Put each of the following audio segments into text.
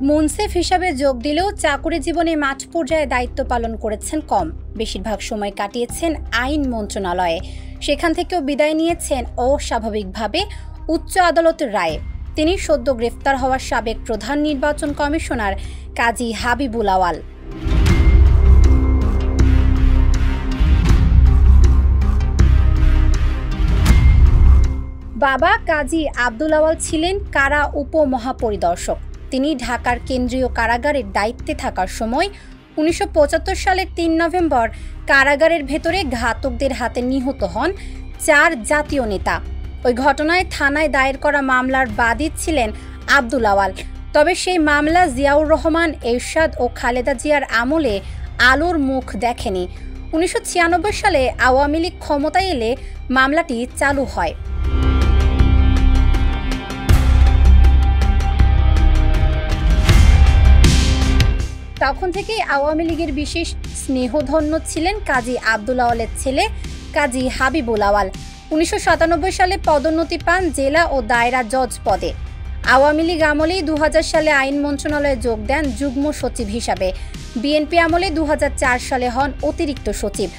মুনসিফ হিসাবে যোগ দিলেও চাকুরি জীবনে মাঠ পর্যায়ে দায়িত্ব পালন করেছেন কম। বেশিরভাগ সময় কাটিয়েছেন আইন মন্ত্রণালয়ে। সেখান থেকেও বিদায় নিয়েছেন অস্বাভাবিকভাবে উচ্চ আদালতের রায়ে। তিনি সদ্য গ্রেফতার হওয়া সাবেক প্রধান নির্বাচন কমিশনার কাজী হাবিবুল আওয়াল। বাবা কাজী আব্দুল আওয়াল ছিলেন কারা উপমহাপরিদর্শক। তিনি ঢাকার কেন্দ্রীয় কারাগারের দায়িত্বে থাকার সময় 1975 সালের 3 নভেম্বর কারাগারের ভেতরে ঘাতকদের হাতে নিহত হন 4 জাতীয় নেতা। ওই ঘটনায় থানায় দায়ের করা মামলার বাদী ছিলেন আব্দুল আওয়াল। তবে সেই মামলা জিয়াউর রহমান, এরশাদ ও খালেদা জিয়ার আমলে আলোর মুখ দেখেনি। 1996 সালে আওয়ামী লীগ ক্ষমতায় এলে মামলাটি চালু হয়। তখন থেকেই আওয়ামী লীগের বিশেষ স্নেহধন্য ছিলেন কাজী আব্দুল আওয়ালের ছেলে কাজী হাবিবুল আওয়াল। 1997 সালে পদোন্নতি পান জেলা ও দায়রা জজ পদে। আওয়ামী লীগ আমলেই 2000 সালে আইন মন্ত্রণালয়ে যোগ দেন যুগ্ম সচিব হিসাবে। বিএনপি আমলে 2004 সালে হন অতিরিক্ত সচিব।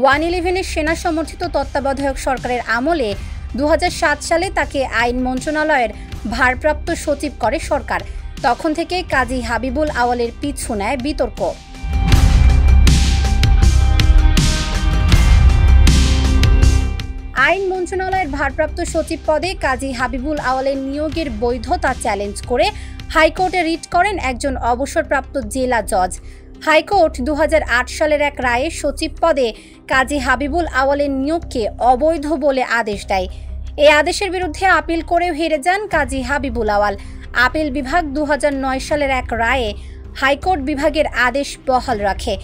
111-এর সেনা সমর্থিত তত্ত্বাবধায়ক সরকারের আমলে 2007 সালে তাকে আইন মন্ত্রণালয়ের ভারপ্রাপ্ত সচিব করে সরকার। তখন থেকে কাজী হাবিবুল আওয়ালের পিছু নেয় বিতর্ক। আইন মন্ত্রণালয়ের ভারপ্রাপ্ত সচিব পদে কাজী হাবিবুল আওয়ালের নিয়োগের বৈধতা চ্যালেঞ্জ করে হাইকোর্টে রিট করেন একজন অবসরপ্রাপ্ত জেলা জজ। হাইকোর্ট 2008 সালের এক রায়ে সচিব পদে কাজী হাবিবুল আওয়ালের নিয়োগকে অবৈধ বলে আদেশ দেয়। এই আদেশের বিরুদ্ধে আপিল করেও হেরে যান কাজী হাবিবুল আওয়াল। আপিল বিভাগ 2009 সালের এক রায়ে হাইকোর্ট বিভাগের আদেশ বহাল রাখে।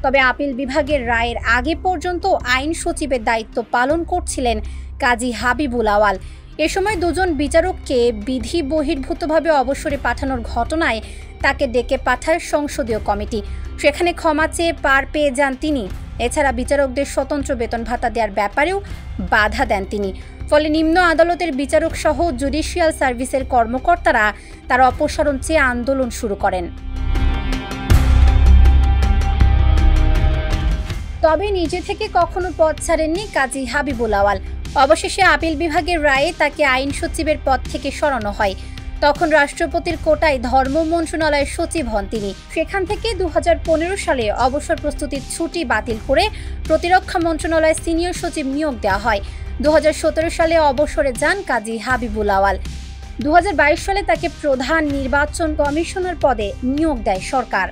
তবে আপিল বিভাগের রায়ের আগে পর্যন্ত আইন সচিবের দায়িত্ব পালন করছিলেন কাজী হাবিবুল আওয়াল। এ সময় দুজন বিচারককে বিধি বহির্ভূতভাবে অবসরে পাঠানোর ঘটনায় তাকে ডেকে পাঠায় সংসদীয় কমিটি। সেখানে ক্ষমা চেয়ে পার পেয়ে যান তিনি। এছাড়া বিচারকদের স্বতন্ত্র বেতন ভাতা দেওয়ার ব্যাপারেও বাধা দেন তিনি। ফলে নিম্ন আদালতের বিচারক সহ জুডিশিয়াল সার্ভিসের কর্মকর্তারা তার অপসারণ চেয়ে আন্দোলন শুরু করেন। তবে নিজে থেকে কখনো পদ ছাড়েননি কাজী হাবিবুল আওয়াল। অবশেষে আপিল বিভাগের রায়ে তাকে আইন সচিবের পদ থেকে সরানো হয়। তখন রাষ্ট্রপতির কোটায় ধর্ম মন্ত্রণালয়ের সচিব হন তিনি। সেখান থেকে 2015 সালে অবসর প্রস্তুতির ছুটি বাতিল করে প্রতিরক্ষা মন্ত্রণালয়ের সিনিয়র সচিব নিয়োগ দেওয়া হয়। 2017 সালে অবসরে যান কাজী হাবিবুল আওয়াল। 2022 সালে তাকে প্রধান নির্বাচন কমিশনার পদে নিয়োগ দেয় সরকার।